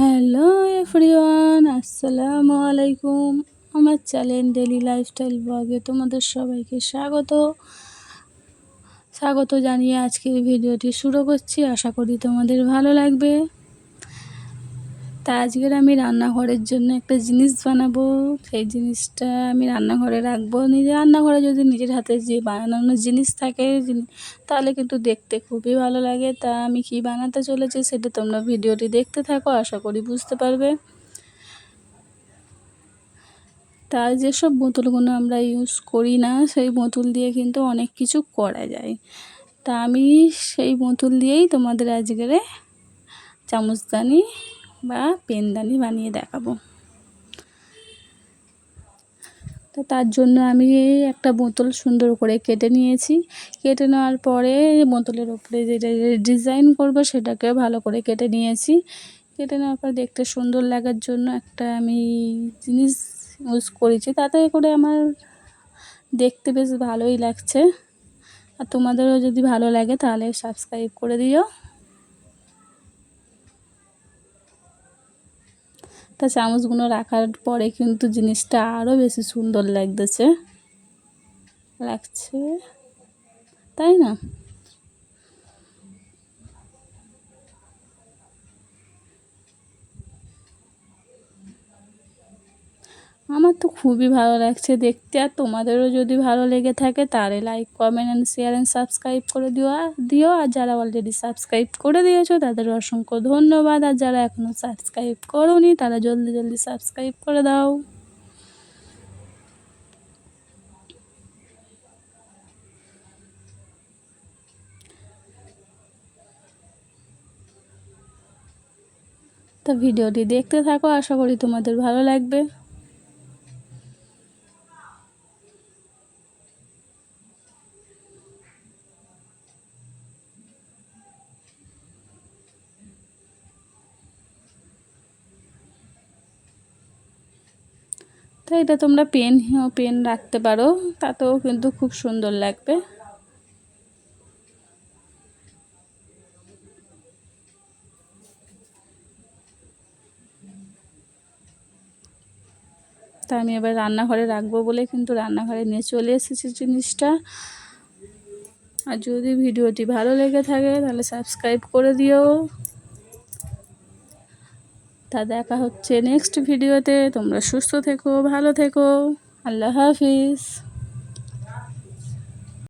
Hello everyone, আসসালামু আলাইকুম। আমার চ্যানেল ডেলি লাইফস্টাইল ব্লগে তোমাদের সবাইকে স্বাগত জানিয়ে আজকের ভিডিওটি শুরু করছি। আশা করি তোমাদের ভালো লাগবে। তা আজকের আমি রান্নাঘরের জন্য একটা জিনিস বানাবো। সেই জিনিসটা আমি রান্নাঘরে রাখবো। নিজের রান্নাঘরে যদি নিজের হাতে যে বানানো জিনিস থাকে তাহলে কিন্তু দেখতে খুবই ভালো লাগে। তা আমি কি বানাতে চলেছি সেটা তোমরা ভিডিওটি দেখতে থাকো, আশা করি বুঝতে পারবে। তার যেসব বোতলগুলো আমরা ইউজ করি না সেই বোতল দিয়ে কিন্তু অনেক কিছু করা যায়। তা আমি সেই বোতল দিয়েই তোমাদের আজকের চামচদানি বা পেনদানি বানিয়ে দেখাবো। তো তার জন্য আমি একটা বোতল সুন্দর করে কেটে নিয়েছি। কেটে নেওয়ার পরে বোতলের ওপরে যেটা ডিজাইন করব সেটাকে ভালো করে কেটে নিয়েছি। কেটে নেওয়ার পর দেখতে সুন্দর লাগার জন্য একটা আমি জিনিস ইউজ করেছি, তাতে করে আমার দেখতে বেশ ভালোই লাগছে। আর তোমাদেরও যদি ভালো লাগে তাহলে সাবস্ক্রাইব করে দিও। তা চামচগুলো রাখার পরে কিন্তু জিনিসটা আরও বেশি সুন্দর লাগছে, তাই না? আমার তো খুবই ভালো লাগছে দেখতে। আর তোমাদেরও যদি ভালো লেগে থাকে তাহলে like, comment and share and subscribe করে দিও। আর যারা অলরেডি সাবস্ক্রাইব করে দিয়েছো তাদের অসংখ্য ধন্যবাদ। আর যারা এখনও সাবস্ক্রাইব করোনি তারা জলদি জলদি সাবস্ক্রাইব করে দাও। তা ভিডিওটি দেখতে থাকো, আশা করি তোমাদের ভালো লাগবে। তো এটা তোমরা পেন রাখতে পারো, তাতেও কিন্তু খুব সুন্দর লাগবে। তা আমি এবার রান্নাঘরে রাখবো বলে কিন্তু রান্নাঘরে নিয়ে চলে এসেছি জিনিসটা। আর যদি ভিডিওটি ভালো লেগে থাকে তাহলে সাবস্ক্রাইব করে দিও। তা দেখা হচ্ছে নেক্সট ভিডিওতে। তোমরা সুস্থ থেকো, ভালো থেকো। আল্লাহ হাফিজ।